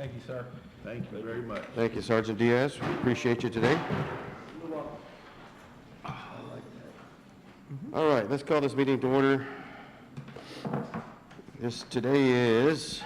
Thank you, sir. Thank you very much. Thank you, Sergeant Diaz. Appreciate you today. All right, let's call this meeting to order. Today is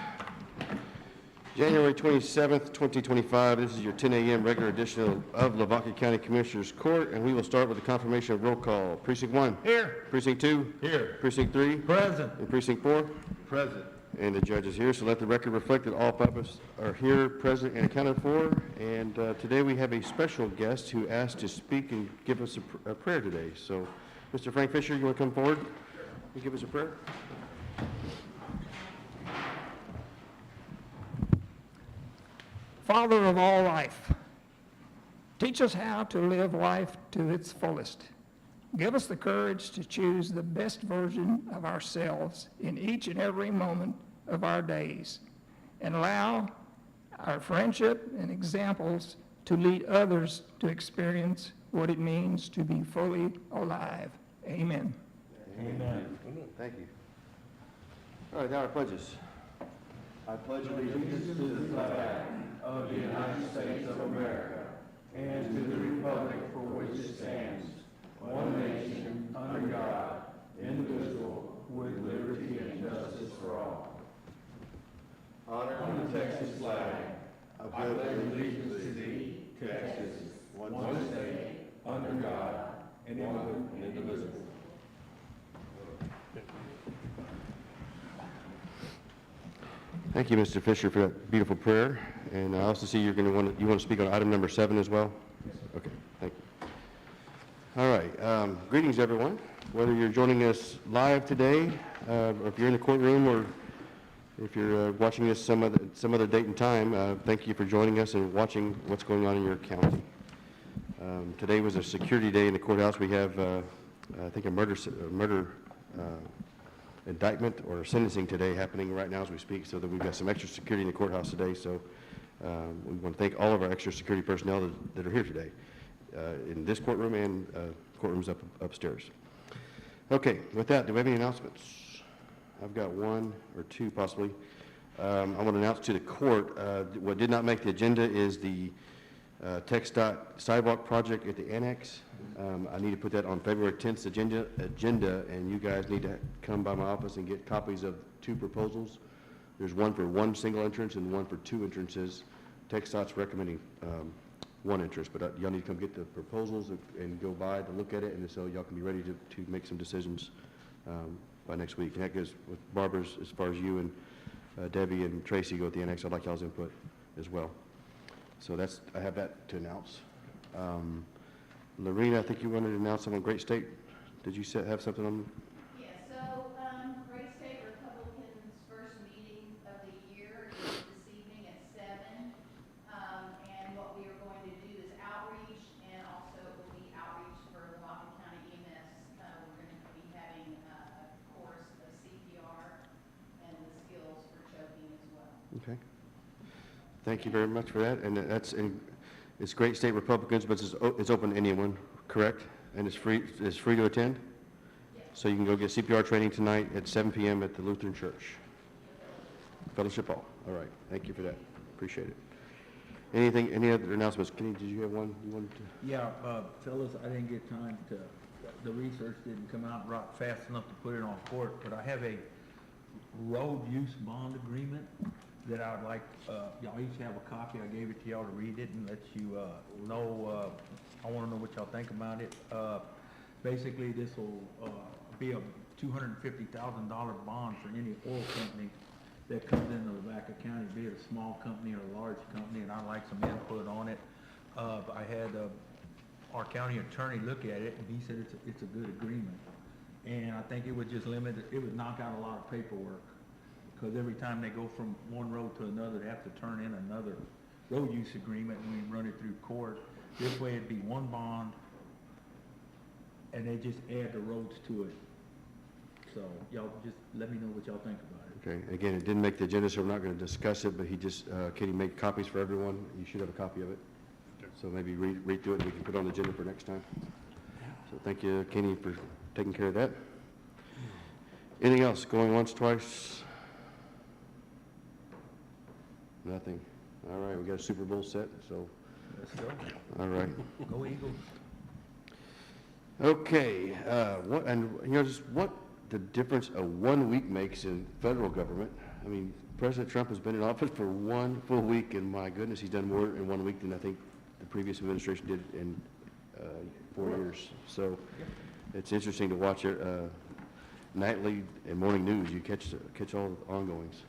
January 27th, 2025. This is your 10 a.m. regular edition of Lavaca County Commissioners Court, and we will start with the confirmation of roll call. Precinct 1. Here. Precinct 2. Here. Precinct 3. Present. And Precinct 4. Present. And the judge is here, so let the record reflect that all publics are here, present, and accounted for. And today we have a special guest who asked to speak and give us a prayer today. So, Mr. Frank Fisher, you want to come forward and give us a prayer? Father of all life, teach us how to live life to its fullest. Give us the courage to choose the best version of ourselves in each and every moment of our days, and allow our friendship and examples to lead others to experience what it means to be fully alive. Amen. Amen. Thank you. All right, now our pledges. I pledge allegiance to the flag of the United States of America and to the republic for which it stands, one nation, under God, indivisible, with liberty and justice for all. Honor the Texas flag. I pledge allegiance to thee, Texas, one state, under God, indivisible. Thank you, Mr. Fisher, for that beautiful prayer. And I also see you want to speak on item number 7 as well? Yes. Okay, thank you. All right, greetings, everyone. Whether you're joining us live today, or if you're in the courtroom, or if you're watching this some other date and time, thank you for joining us and watching what's going on in your county. Today was a security day in the courthouse. We have, I think, a murder indictment or sentencing today happening right now as we speak, so that we've got some extra security in the courthouse today. So we want to thank all of our extra security personnel that are here today in this courtroom and courtrooms upstairs. Okay, with that, do we have any announcements? I've got one or two possibly. I want to announce to the court what did not make the agenda is the TxDOT sidewalk project at the annex. I need to put that on February 10th agenda, and you guys need to come by my office and get copies of 2 proposals. There's one for 1 single entrance and one for 2 entrances. TxDOT's recommending 1 entrance, but y'all need to come get the proposals and go by to look at it, and so y'all can be ready to make some decisions by next week. And that goes with Barbara's, as far as you and Debbie and Tracy go at the annex. I'd like y'all's input as well. So I have that to announce. Lorena, I think you wanted to announce something on Great State. Did you have something on? Yeah, so Great State Republicans' first meeting of the year is this evening at 7. And what we are going to do is outreach, and also it will be outreach for Lavaca County EMS. We're going to be having a course of CPR and the skills for choking as well. Okay. Thank you very much for that. And it's Great State Republicans, but it's open to anyone, correct? And it's free to attend? Yes. So you can go get CPR training tonight at 7 p.m. at the Lutheran Church. Fellowship Hall. All right. Thank you for that. Appreciate it. Any other announcements? Kenny, did you have one you wanted to? Yeah, fellas, I didn't get time to, the research didn't come out right fast enough to put it on court, but I have a road use bond agreement that I would like, y'all each have a copy. I gave it to y'all to read it and let you know, I want to know what y'all think about it. Basically, this will be a $250,000 bond for any oil company that comes into Lavaca County, be it a small company or a large company, and I'd like some input on it. I had our county attorney look at it, and he said it's a good agreement. And I think it would just limit, it would knock out a lot of paperwork. Because every time they go from one road to another, they have to turn in another road use agreement, and we run it through court. This way it'd be one bond, and they just add the roads to it. So y'all just let me know what y'all think about it. Okay. Again, it didn't make the agenda, so we're not going to discuss it, but Kenny made copies for everyone. You should have a copy of it. Okay. So maybe read through it, and we can put it on the agenda for next time. So thank you, Kenny, for taking care of that. Anything else? Going once, twice? Nothing. All right, we got a Super Bowl set, so, Let's go. all right. Go Eagles. Okay, just what the difference a 1 week makes in federal government. I mean, President Trump has been in office for 1 full week, and my goodness, he's done more in 1 week than I think the previous administration did in 4 years. So it's interesting to watch it nightly and morning news. You catch all the ongoings.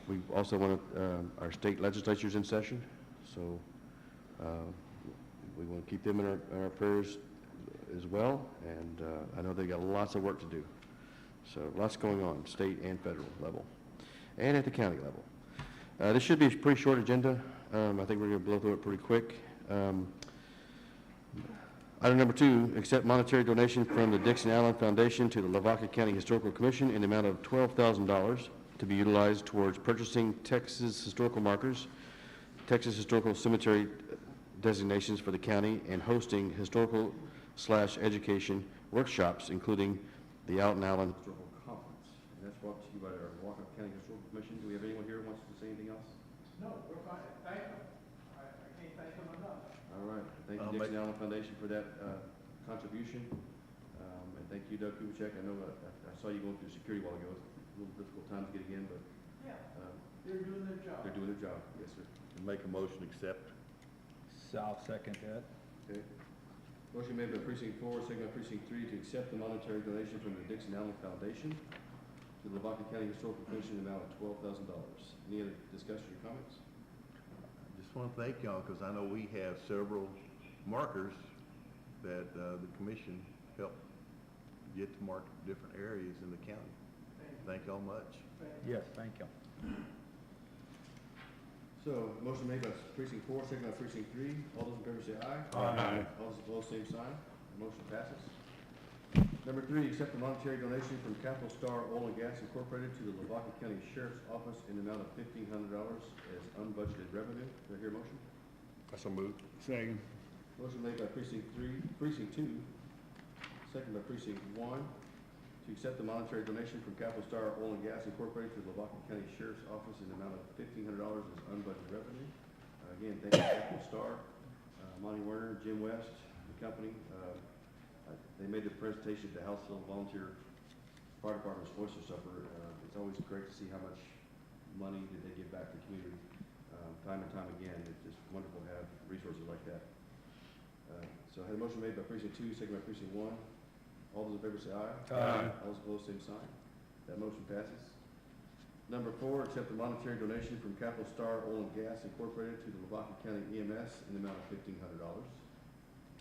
We also want our state legislatures in session, so we want to keep them in our prayers as well, and I know they've got lots of work to do. So lots going on, state and federal level, and at the county level. This should be a pretty short agenda. I think we're going to blow through it pretty quick. Item number 2, accept monetary donation from the Dixon Allen Foundation to the Lavaca County Historical Commission in the amount of $12,000 to be utilized towards purchasing Texas historical markers, Texas Historical Cemetery designations for the county, and hosting historical/education workshops, including the Alton Allen Historical Conference. And that's brought to you by our Lavaca County Historical Commission. Do we have anyone here who wants to say anything else? No, we're fine. Thank them. I can't thank them enough. All right. Thank you, Dixon Allen Foundation, for that contribution. And thank you, Doug Kubitschek. I know I saw you going through security a while ago. It's a little difficult times getting in, but Yeah, they're doing their job. they're doing their job. Yes, sir. Make a motion, accept. So I'll second that. Okay. Motion made by precinct 4, second by precinct 3 to accept the monetary donation from the Dixon Allen Foundation to the Lavaca County Historical Commission in the amount of $12,000. Any other discussion or comments? I just want to thank y'all, because I know we have several markers that the commission helped get to mark different areas in the county. Thank y'all much. Yes, thank you. So, motion made by precinct 4, second by precinct 3. All those in favor say aye. Aye. All those opposed, same sign. Motion passes. Number 3, accept the monetary donation from Capital Star Oil and Gas Incorporated to the Lavaca County Sheriff's Office in the amount of $1,500 as unbudgeted revenue. Do I hear a motion? I so moved. Second. Motion made by precinct 2, second by precinct 1, to accept the monetary donation from Capital Star Oil and Gas Incorporated to the Lavaca County Sheriff's Office in the amount of $1,500 as unbudgeted revenue. Again, thank you, Capital Star, Monty Werner, Jim West, the company. They made the presentation at the Houseville Volunteer Fire Department's Oyster Supper. It's always great to see how much money that they give back to the community, time and time again. It's just wonderful to have resources like that. So I had a motion made by precinct 2, second by precinct 1. All those in favor say aye. Aye. All those opposed, same sign. That motion passes. Number 4, accept the monetary donation from Capital Star Oil and Gas Incorporated to the Lavaca County EMS in the amount of $1,500.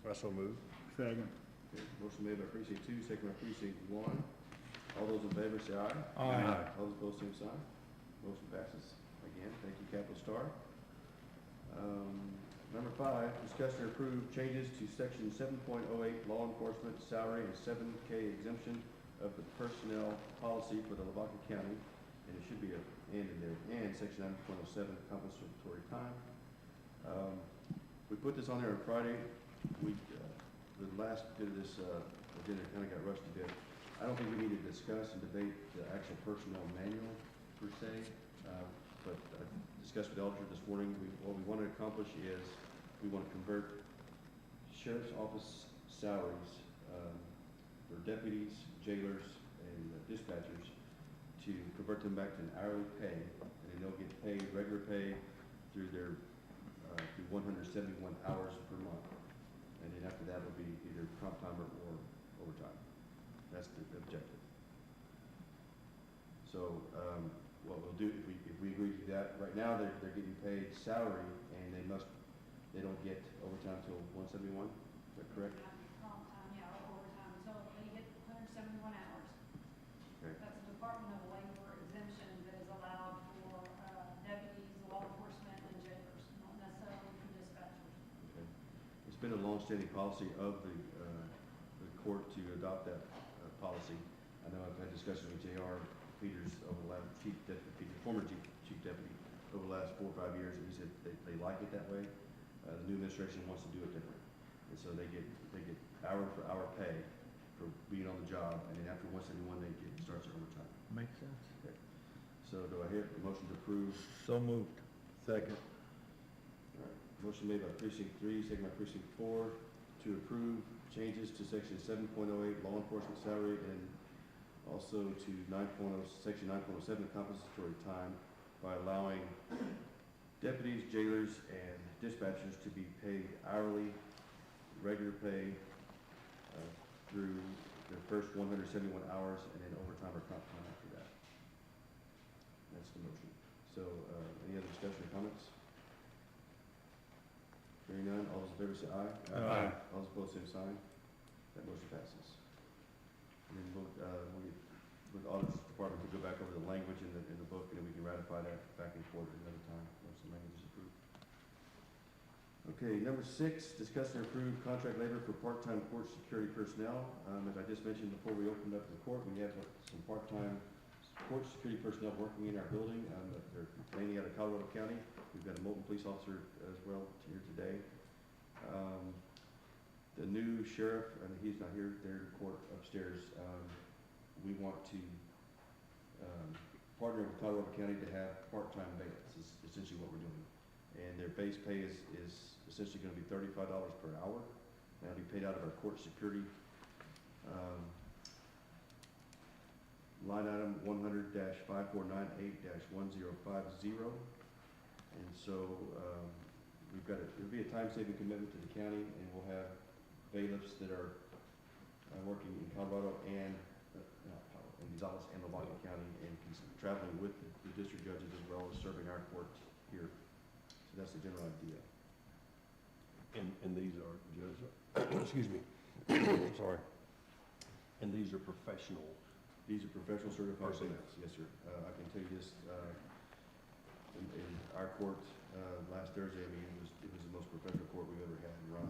I so moved. Second. Okay, motion made by precinct 2, second by precinct 1. All those in favor say aye. Aye. All those opposed, same sign. Motion passes. Again, thank you, Capital Star. Number 5, discuss and approve changes to section 7.08 law enforcement salary and 7K exemption of the personnel policy for the Lavaca County, and it should be an and in there, and section 9.07 compensatory time. We put this on there on Friday. The last bit of this agenda kind of got rushed a bit. I don't think we need to discuss and debate the actual personnel manual per se, but I discussed with the auditor this morning. What we want to accomplish is we want to convert sheriff's office salaries for deputies, jailers, and dispatchers to convert them back to an hourly pay, and then they'll get paid regular pay through their through 171 hours per month, and then after that will be either comp time or overtime. That's the objective. So what we'll do if we agree to that, right now they're getting paid salary, and they don't get overtime till 171. Is that correct? Comp time, yeah, or overtime, until they hit 171 hours. Okay. That's a Department of Labor exemption that is allowed for deputies, law enforcement, and jailers, not necessarily for dispatchers. Okay. It's been a long-standing policy of the court to adopt that policy. I know I've had discussions with J.R. Peters over the last former chief deputy over the last 4 or 5 years, and he said they like it that way. The new administration wants to do it different, and so they get hour for hour pay for being on the job, and then after 171 starts their overtime. Makes sense. Okay. So do I hear a motion to approve? So moved. Second. All right. Motion made by precinct 3, second by precinct 4, to approve changes to section 7.08 law enforcement salary and also to section 9.07 compensatory time by allowing deputies, jailers, and dispatchers to be paid hourly, regular pay, through their first 171 hours and then overtime or comp time after that. That's the motion. So, any other discussion or comments? Hearing none, all those in favor say aye. Aye. All those opposed, same sign. That motion passes. And then we'll with the audit department to go back over the language in the book, and then we can ratify that back and forth at another time once the language is approved. Okay, number 6, discuss and approve contract labor for part-time court security personnel. As I just mentioned before we opened up the court, we have some part-time court security personnel working in our building. They're mainly out of Colorado County. We've got a Moulton police officer as well here today. The new sheriff, and he's not here, they're in court upstairs. We want to partner with Colorado County to have part-time bailiffs, is essentially what we're doing. And their base pay is essentially going to be $35 per hour. That'll be paid out of our court security line item 100-5498-1050. And so it'll be a time-saving commitment to the county, and we'll have bailiffs that are working in Colorado and in Gonzales and Lavaca County, and traveling with the district judges as well as serving our court here. So that's the general idea. And these are, Judge, excuse me, sorry. And these are professional. These are professional certified Personnel. bailiffs. Yes, sir. I can tell you this, in our court, last Thursday, I mean, it was the most professional court we've ever had run,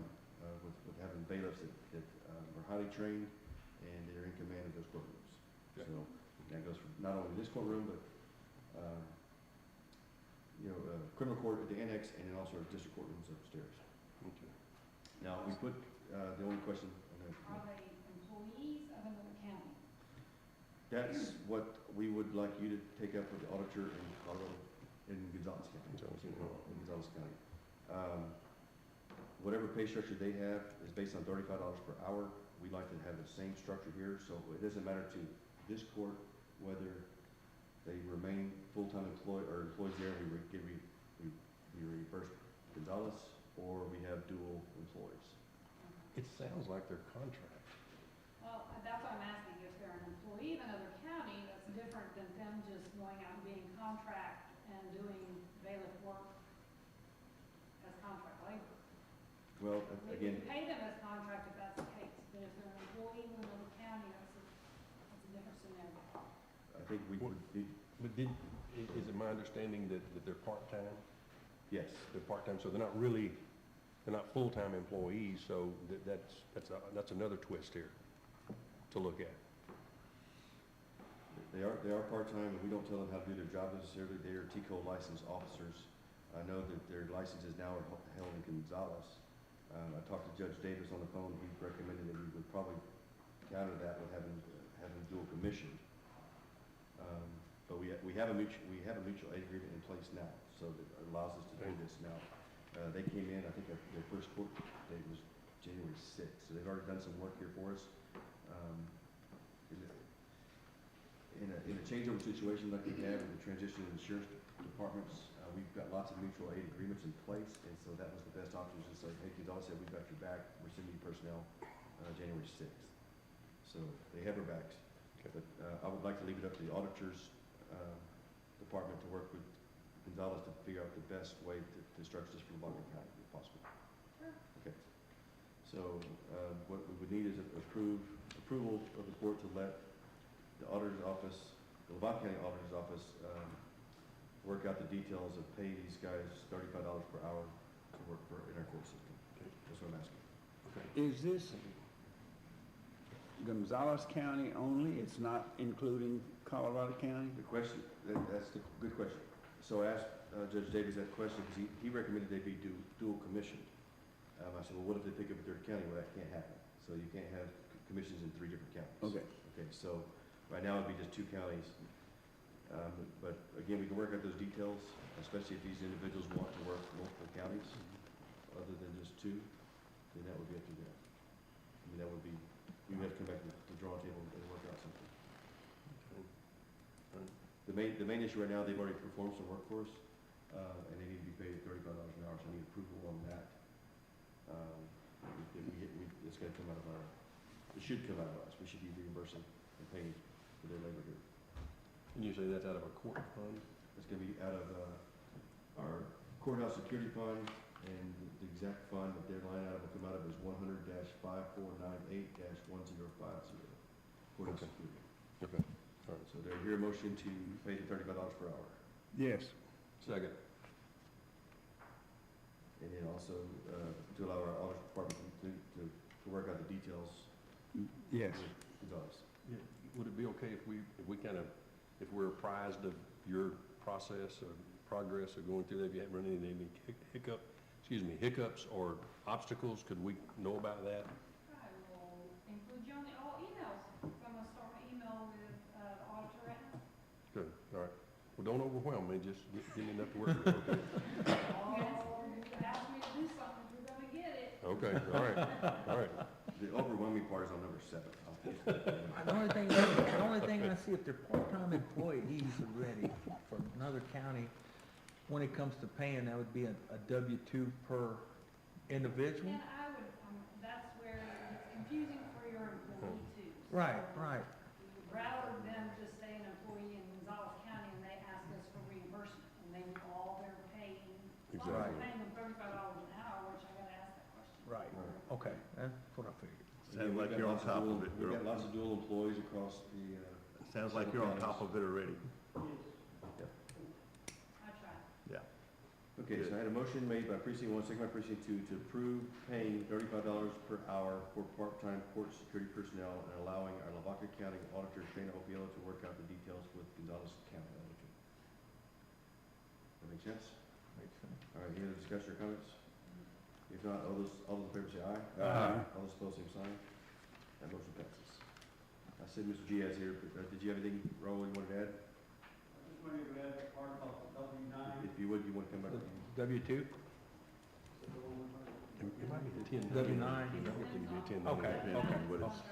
with having bailiffs that are highly trained, and they're in command of those courtrooms. Okay. So that goes for not only this courtroom, but, criminal court at the annex, and then also our district courtrooms upstairs. Okay. Now, we put, the only question, Are they employees of another county? that's what we would like you to take up with the auditor in Colorado, in Gonzales County. In Gonzales County. Whatever pay structure they have is based on $35 per hour. We'd like to have the same structure here, so it doesn't matter to this court whether they remain full-time employees there, we reimburse Gonzales, or we have dual employees. It sounds like they're contract. Well, that's what I'm asking, if they're an employee of another county, that's different than them just going out and being contract and doing bailiff work as contract labor. Well, We again, can pay them as contract if that's the case, but if they're an employee of another county, that's a different scenario. I think we would need, But is it my understanding that they're part-time? yes. They're part-time, so they're not full-time employees, so that's another twist here to look at. They are part-time, and we don't tell them how to do their job necessarily. They are TCO licensed officers. I know that their licenses now are held in Gonzales. I talked to Judge Davis on the phone. He recommended that we would probably counter that with having dual commission. But we have a mutual aid agreement in place now, so that allows us to do this now. They came in, I think their first court date was January 6th, so they've already done some work here for us. In a changeover situation like we have in the transition of insurance departments, we've got lots of mutual aid agreements in place, and so that was the best option, just like, hey, Gonzales said, we've got your back, we're sending you personnel, January 6th. So they have our backs. Okay. But I would like to leave it up to the auditors department to work with Gonzales to figure out the best way to structure this for Lavaca County, if possible. Sure. Okay. So what we would need is approval of the court to let the auditor's office, the Lavaca County auditor's office, work out the details of pay these guys $35 per hour to work in our court system. Okay. That's what I'm asking. Is this Gonzales County only? It's not including Colorado County? The question, that's the good question. So I asked Judge Davis that question because he recommended they be dual commissioned. I said, well, what if they pick up a third county? Well, that can't happen. So you can't have commissions in 3 different counties. Okay. Okay, so right now it'd be just 2 counties. But again, we can work out those details, especially if these individuals want to work multiple counties, other than just two, then that would be up to them. I mean, that would be, we would have to come back to the drawing table and work out something. The main issue right now, they've already performed some work for us, and they need to be paid at $35 an hour, so I need approval on that. It's gonna come out of our, it should come out of us, we should be reimbursing and paying for their labor here. And you say that's out of a court fund? It's gonna be out of, our courthouse security fund, and the exact fund that their line item will come out of is 100-5498-1050. Courthouse Okay. security. Okay, all right. So they're here, motion to pay the $35 per hour. Yes. Second. And then also, to allow our audit department to work out the details. Yes. with Gonzalez. Yeah, would it be okay if we kind of, if we're apprised of your process or progress of going through that, if you haven't run into any hiccups or obstacles, could we know about that? I will include you on all emails. I'm gonna start my email with, the auditor right now. Good, all right. Well, don't overwhelm me, just give me enough to work with, okay? Oh, you ask me to do something, you're gonna get it. Okay, all right, all right. The overwhelming part is on number 7. I'll take that. The only thing I see, if they're part-time employees already from another county, when it comes to paying, that would be a W-2 per individual? And I would, that's where it's confusing for your employee too. Right, So right. we would rather them just stay an employee in Gonzales County and they ask us for reimbursement, and they, all they're paying, as long as Right. we're paying them $35 an hour, which I gotta ask that question. Right, okay, that's what I figured. Sounds like you're on top of it, We've got girl. lots of dual employees across the, Sounds like you're on top of it already. I tried. Yeah. okay, so I had a motion made by precinct 1, second by precinct 2, to approve paying $35 per hour for part-time court security personnel and allowing our Lavaca County Auditor, Shana Opiello, to work out the details with Gonzales County Auditor. That make sense? Makes sense. All right, any other discussion or comments? If not, all those in favor say aye. Aye. All those opposed, same sign. That motion passes. I see Mr. Diaz here, but did you have anything, Raul, you wanted to add? I just wanted to add that part about the W-9. If you would, you want to come back? W-2? It might be a 10. W-9. It could be a 10. Okay, okay.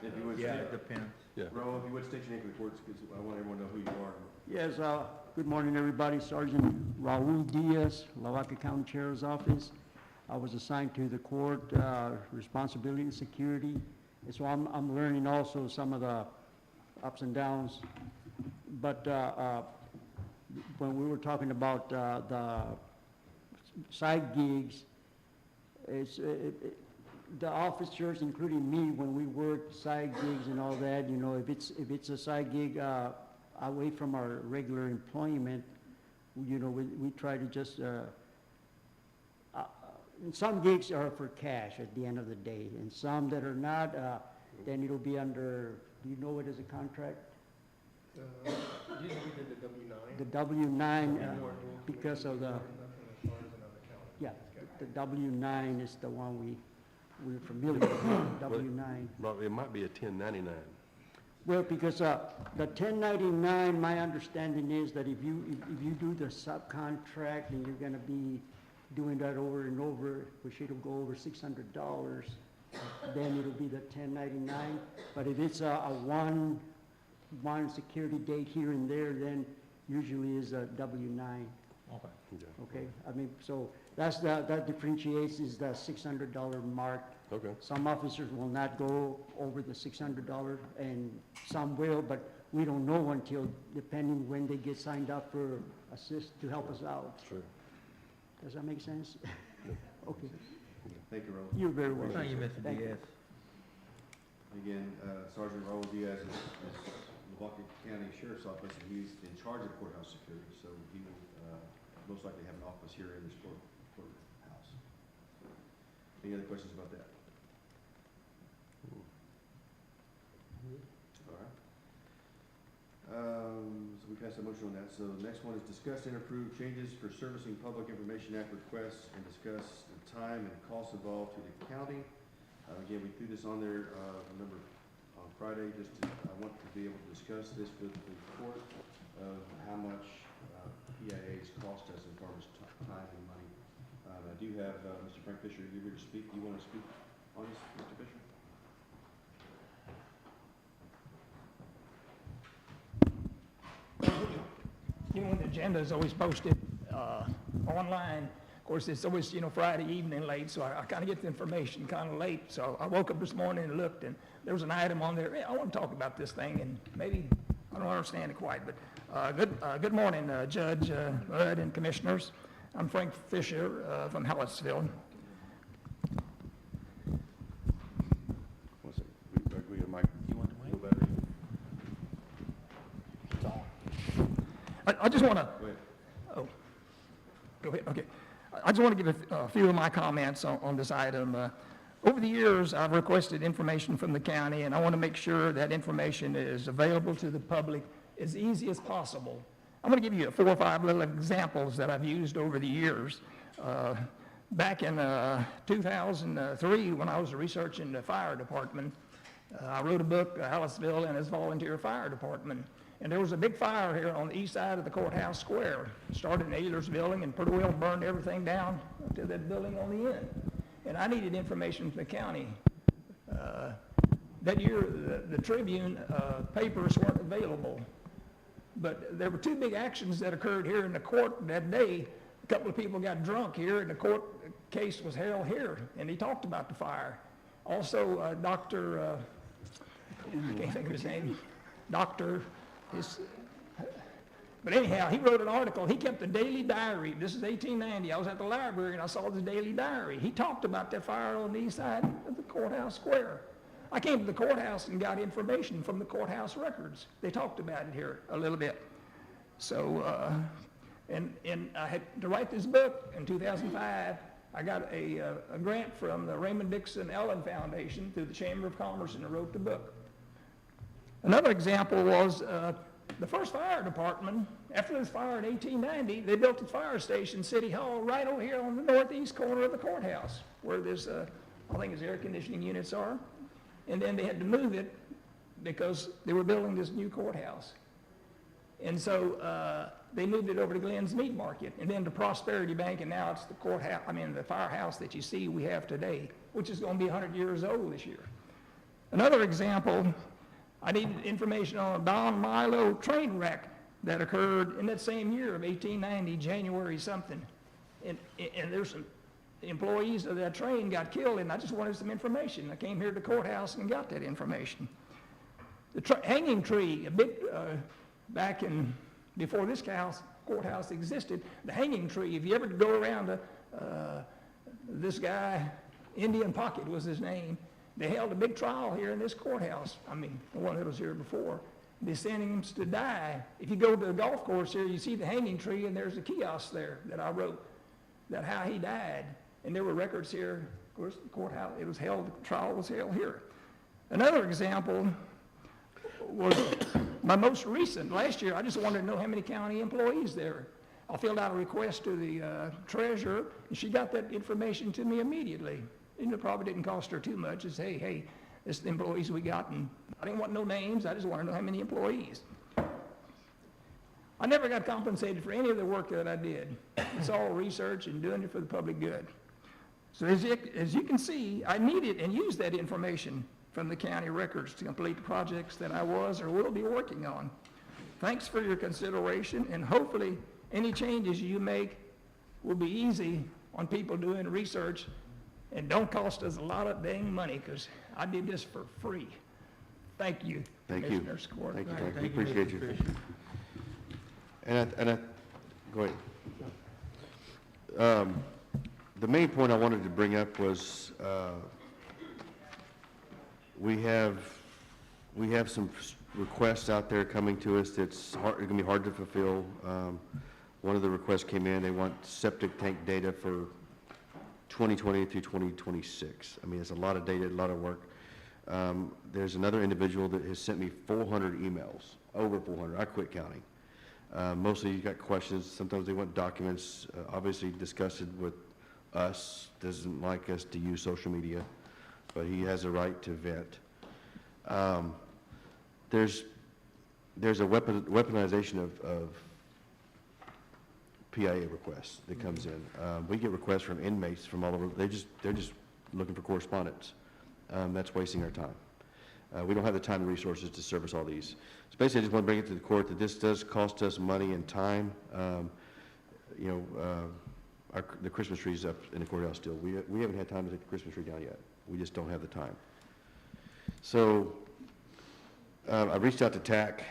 If you would, Yeah, it depends. Yeah. Raul, if you would state your name for the courts, because I want everyone to know who you are. Yes, good morning, everybody. Sergeant Raul Diaz, Lavaca County Sheriff's Office. I was assigned to the court, responsibility and security. And so I'm learning also some of the ups and downs. But when we were talking about the side gigs, the officers, including me, when we work side gigs and all that, you know, if it's a side gig away from our regular employment, you know, we try to just, and some gigs are for cash at the end of the day, and some that are not, then it'll be under, do you know it as a contract? Usually we did the W-9. The W-9, because of the, yeah, the W-9 is the one we're familiar with, W-9. Well, it might be a 1099. Well, because the 1099, my understanding is that if you do the subcontract and you're gonna be doing that over and over, which it'll go over $600, then it'll be the 1099. But if it's a one security date here and there, then usually is a W-9, Okay. okay? I mean, so that differentiates is the $600 mark. Okay. Some officers will not go over the $600, and some will, but we don't know until, depending when they get signed up for assist to help us out. Sure. Does that make sense? Okay, Thank you, Raul. you're very welcome. Thank you, Mr. Thank you. Diaz. Again, Sergeant Raul Diaz is Lavaca County Sheriff's Office, and he's in charge of courthouse security, so he will most likely have an office here in this courthouse. Any other questions about that? All right. So we passed a motion on that. So the next one is discuss and approve changes for Servicing Public Information Act requests and discuss the time and costs involved to the county. Again, we threw this on there, on Friday, I want to be able to discuss this with the court. of how much PIAs cost us in terms of time and money. I do have Mr. Frank Fisher, you're here to speak. Do you want to speak on this, Mr. Fisher? You know, the agenda is always posted online. Of course, it's always, Friday evening late, so I kind of get the information kind of late. So I woke up this morning and looked, and there was an item on there. Hey, I want to talk about this thing, and maybe I don't understand it quite, but good morning, Judge Mudd and Commissioners. I'm Frank Fisher from Hallettsville. One second. We have a mic. You want to wait? Go better. It's on. I just want to, Go ahead. oh, go ahead, okay. I just want to give a few of my comments on this item. Over the years, I've requested information from the county, and I want to make sure that information is available to the public as easy as possible. I'm going to give you 4 or 5 little examples that I've used over the years. Back in 2003, when I was researching the fire department, I wrote a book, Hallettsville and its Volunteer Fire Department. And there was a big fire here on the east side of the courthouse square. It started in Ayler's building and pretty well burned everything down to that building on the end. And I needed information from the county. That year, the Tribune papers weren't available. But there were 2 big actions that occurred here in the court that day. A couple of people got drunk here, and the court case was held here, and he talked about the fire. Also, Dr. I can't think of his name. But anyhow, he wrote an article. He kept a daily diary. This is 1890. I was at the library, and I saw this daily diary. He talked about that fire on the east side of the courthouse square. I came to the courthouse and got information from the courthouse records. They talked about it here a little bit. So, and I had to write this book in 2005. I got a grant from the Raymond Dixon Ellen Foundation through the Chamber of Commerce, and I wrote the book. Another example was the first fire department. After this fire in 1890, they built a fire station, City Hall, right over here on the northeast corner of the courthouse, where this, I think, his air conditioning units are. And then they had to move it because they were building this new courthouse. And so they moved it over to Glenn's Meat Market, and then to Prosperity Bank, and now it's the courthouse, the firehouse that you see we have today, which is going to be 100 years old this year. Another example, I needed information on a Don Milo train wreck that occurred in that same year of 1890, January something. And there's some employees of that train got killed, and I just wanted some information. I came here to the courthouse and got that information. The hanging tree, a big, back in, before this courthouse existed, the hanging tree, if you ever go around this guy, Indian Pocket was his name, they held a big trial here in this courthouse. The one that was here before. They sent him to die. If you go to the golf course here, you see the hanging tree, and there's a kiosk there that I wrote, that how he died. And there were records here. Of course, the courthouse, it was held, the trial was held here. Another example was my most recent, last year, I just wanted to know how many county employees there. I filled out a request to the treasurer, and she got that information to me immediately. And it probably didn't cost her too much. It's, hey, this is the employees we got, and I didn't want no names. I just wanted to know how many employees. I never got compensated for any of the work that I did. It's all research and doing it for the public good. So as you can see, I needed and used that information from the county records to complete the projects that I was or will be working on. Thanks for your consideration, and hopefully any changes you make will be easy on people doing research and don't cost us a lot of dang money, because I did this for free. Thank you. Thank you. Commissioner Squirt. Thank you, Right, Frank. We thank you, appreciate Mr. you. Fisher. Go ahead. The main point I wanted to bring up was we have some requests out there coming to us that's going to be hard to fulfill. One of the requests came in, they want septic tank data for 2020 through 2026. It's a lot of data, a lot of work. There's another individual that has sent me 400 emails, over 400. I quit counting. Mostly you got questions. Sometimes they want documents, obviously discussed it with us, doesn't like us to use social media, but he has a right to vent. There's there's a weaponization of PIA requests that comes in. We get requests from inmates from all over, they're just looking for correspondence. That's wasting our time. We don't have the time and resources to service all these. So basically, I just want to bring it to the court that this does cost us money and time. The Christmas tree's up in the courthouse still. We haven't had time to take the Christmas tree down yet. We just don't have the time. So I reached out to TAC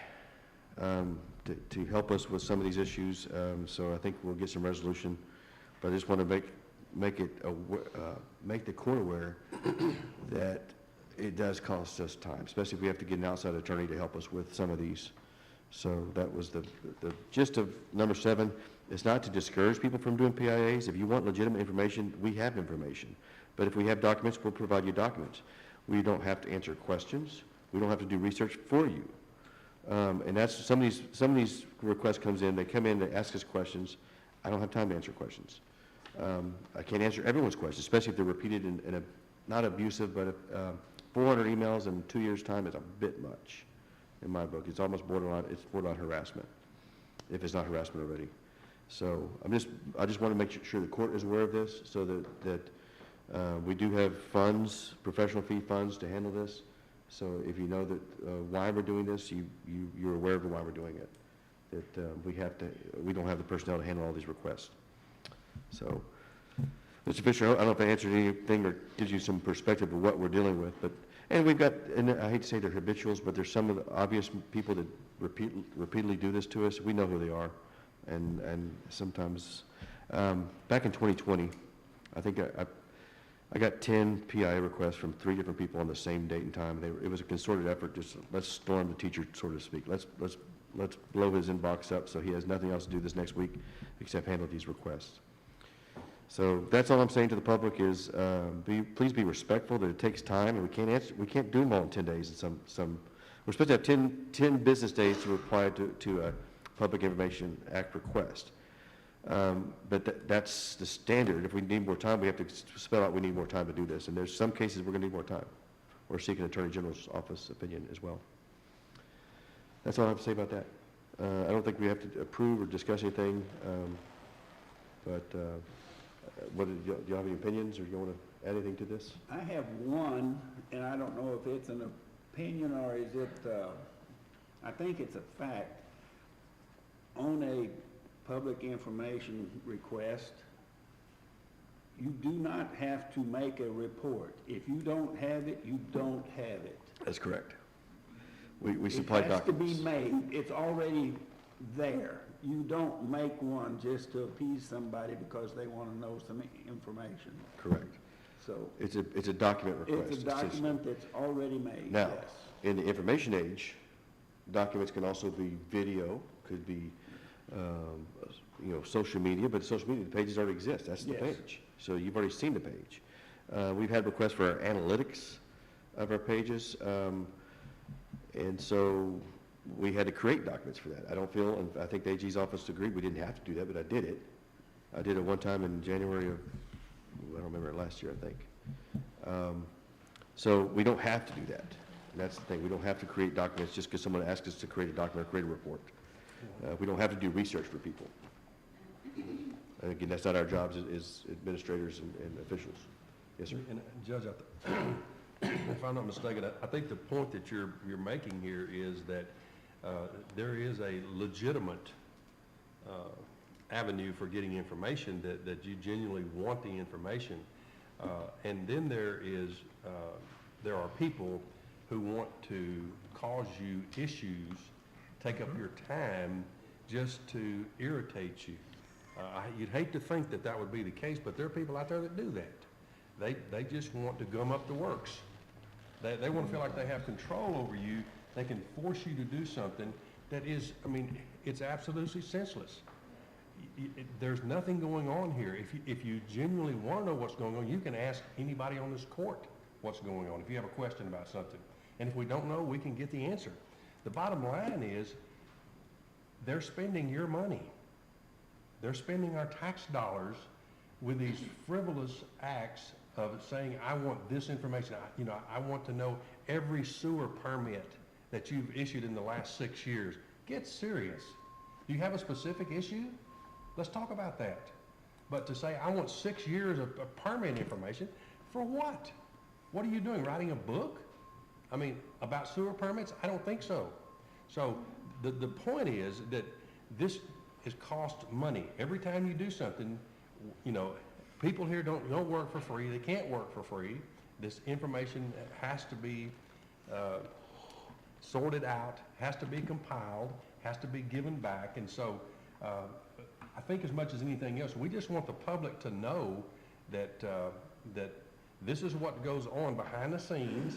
to help us with some of these issues. So I think we'll get some resolution. But I just want to make the court aware that it does cost us time, especially if we have to get an outside attorney to help us with some of these. So that was the gist of number 7. It's not to discourage people from doing PIAs. If you want legitimate information, we have information. But if we have documents, we'll provide you documents. We don't have to answer questions. We don't have to do research for you. And that's some of these requests comes in. They come in, they ask us questions. I don't have time to answer questions. I can't answer everyone's questions, especially if they're repeated in a not abusive, but 400 emails in 2 years' time is a bit much in my book. It's almost borderline harassment, if it's not harassment already. So I just want to make sure the court is aware of this, so that we do have funds, professional fee funds to handle this. So if you know that why we're doing this, you're aware of why we're doing it. That we don't have the personnel to handle all these requests. So, Mr. Fisher, I don't know if I answered anything or gives you some perspective of what we're dealing with, and we've got, and I hate to say they're habituals, but there's some of the obvious people that repeatedly do this to us. We know who they are, and sometimes, back in 2020, I think I got 10 PIA requests from 3 different people on the same date and time. It was a concerted effort, just let's storm the teacher, so to speak. Let's blow his inbox up so he has nothing else to do this next week except handle these requests. So that's all I'm saying to the public is please be respectful that it takes time, and we can't do them all in 10 days. And we're supposed to have 10 business days to reply to a Public Information Act request. But that's the standard. If we need more time, we have to spell out we need more time to do this. And there's some cases we're going to need more time. We're seeking Attorney General's office opinion as well. That's all I have to say about that. I don't think we have to approve or discuss anything. Do you have any opinions, or do you want to add anything to this? I have one, and I don't know if it's an opinion or is it, I think it's a fact. On a public information request, you do not have to make a report. If you don't have it, you don't have it. That's correct. We supply documents. It has to be made. It's already there. You don't make one just to appease somebody because they want to know some information. Correct. So it's a document request. it's a document that's already made. Now, yes. in the information age, documents can also be video, could be social media, but social media, the pages already exist. That's the page. So you've already seen the page. We've had requests for our analytics of our pages, and so we had to create documents for that. I don't feel, and I think the AG's office agreed we didn't have to do that, but I did it. I did it one time in January of, I don't remember, last year, I think. So we don't have to do that. And that's the thing. We don't have to create documents just because someone asks us to create a document or create a report. We don't have to do research for people. And again, that's not our jobs as administrators and officials. Yes, sir. And Judge, if I'm not mistaken, I think the point that you're making here is that there is a legitimate avenue for getting information, that you genuinely want the information. And then there are people who want to cause you issues, take up your time just to irritate you. You'd hate to think that would be the case, but there are people out there that do that. They just want to gum up the works. They want to feel like they have control over you. They can force you to do something that is, it's absolutely senseless. There's nothing going on here. If you genuinely want to know what's going on, you can ask anybody on this court what's going on if you have a question about something. And if we don't know, we can get the answer. The bottom line is they're spending your money. They're spending our tax dollars with these frivolous acts of saying, I want this information. I want to know every sewer permit that you've issued in the last 6 years. Get serious. Do you have a specific issue? Let's talk about that. But to say, I want 6 years of permit information, for what? What are you doing, writing a book? I mean, about sewer permits? I don't think so. So the point is that this has cost money. Every time you do something, you know, people here don't work for free. They can't work for free. This information has to be sorted out, has to be compiled, has to be given back. And so I think as much as anything else, we just want the public to know that, that this is what goes on behind the scenes,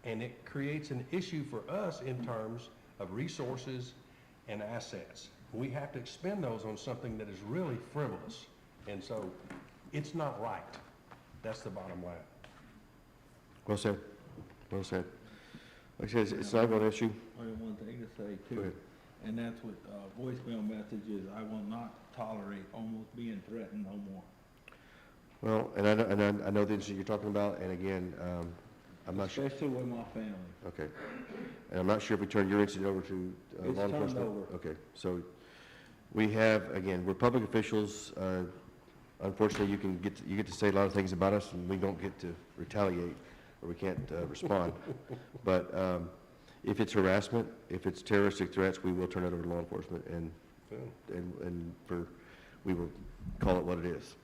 and it creates an issue for us in terms of resources and assets. We have to expend those on something that is really frivolous. And so it's not right. That's the bottom line. Well said. Well said. Like I said, it's not an issue. I have one thing to say Go too, ahead. and that's with voicemail messages. I will not tolerate almost being threatened no more. Well, and I know the incident you're talking about, and again, I'm not sure. Especially with my family. Okay. And I'm not sure if we turned your incident over to It's law turned enforcement. over. Okay, so we have, again, we're public officials. Unfortunately, you get to say a lot of things about us, and we don't get to retaliate, or we can't respond. But if it's harassment, if it's terroristic threats, we will turn it over to law enforcement, and we will call it what it is.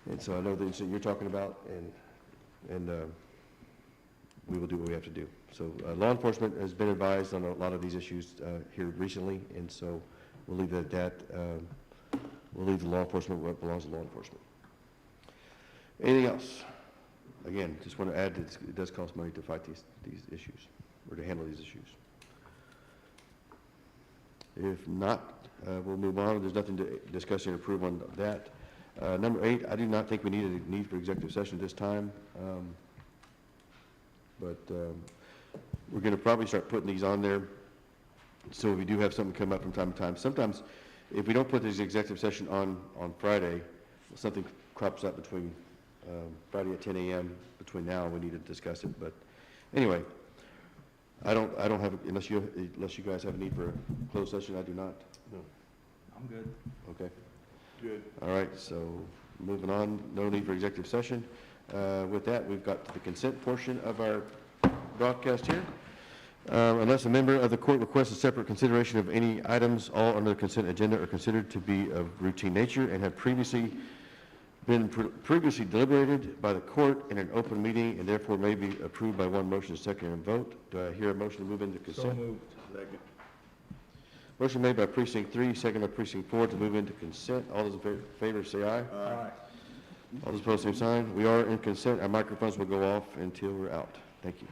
And so I know the incident you're talking about, and we will do what we have to do. So law enforcement has been advised on a lot of these issues here recently, and so we'll leave it at that. We'll leave the law enforcement what belongs to law enforcement. Anything else? Again, just want to add that it does cost money to fight these issues, or to handle these issues. If not, we'll move on. There's nothing to discuss and approve on that. Number 8, I do not think we need a need for executive session this time. But we're going to probably start putting these on there. So if we do have something come up from time to time, sometimes if we don't put this executive session on Friday, something crops up between Friday at 10 a.m. between now and we need to discuss it. But anyway, I don't have, unless you guys have a need for a closed session, I do not. No. I'm good. Okay. Good. All right, so moving on, no need for executive session. With that, we've got to the consent portion of our broadcast here. Unless a member of the court requests a separate consideration of any items, all under the consent agenda are considered to be of routine nature and have been previously deliberated by the court in an open meeting and therefore may be approved by one motion, second, and vote. Do I hear a motion to move into So consent? moved. Second. Motion made by precinct 3, second by precinct 4 to move into consent. All those in favor say aye. Aye. All those opposed, same sign. We are in consent. Our microphones will go off until we're out. Thank you.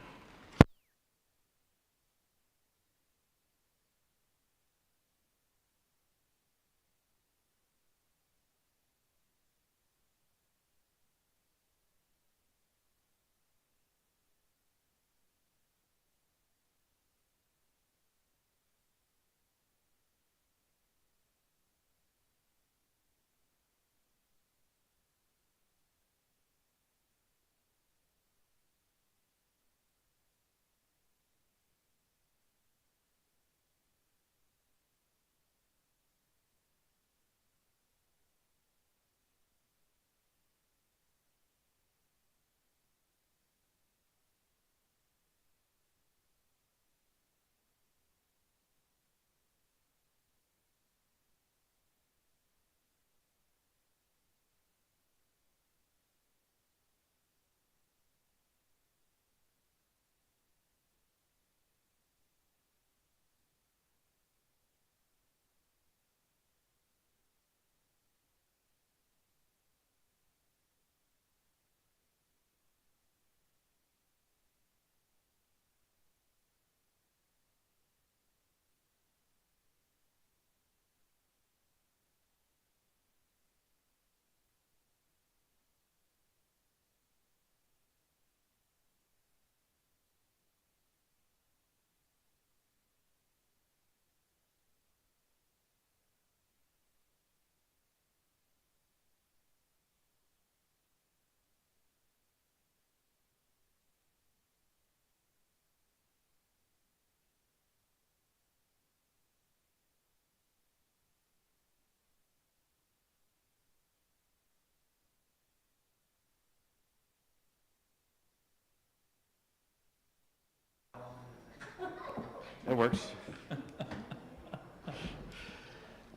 That works.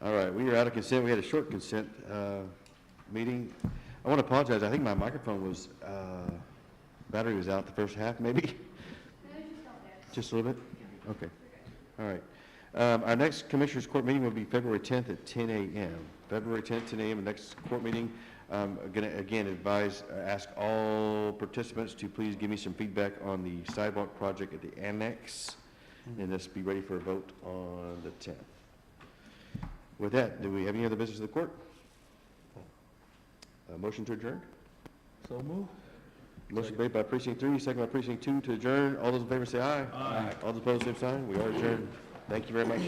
All right, we are out of consent. We had a short consent meeting. I want to apologize. I think my microphone was, battery was out the first half, maybe? Just a little bit? Okay. All right. Our next Commissioners Court meeting will be February 10th at 10 a.m. February 10th, 10 a.m., the next court meeting. Again, ask all participants to please give me some feedback on the sidewalk project at the annex, and let's be ready for a vote on the 10th. With that, do we have any other business of the court? Motion to adjourn? So moved. Motion made by precinct 3, second by precinct 2 to adjourn. All those in favor say aye. Aye. All those opposed, same sign. We are adjourned. Thank you very much.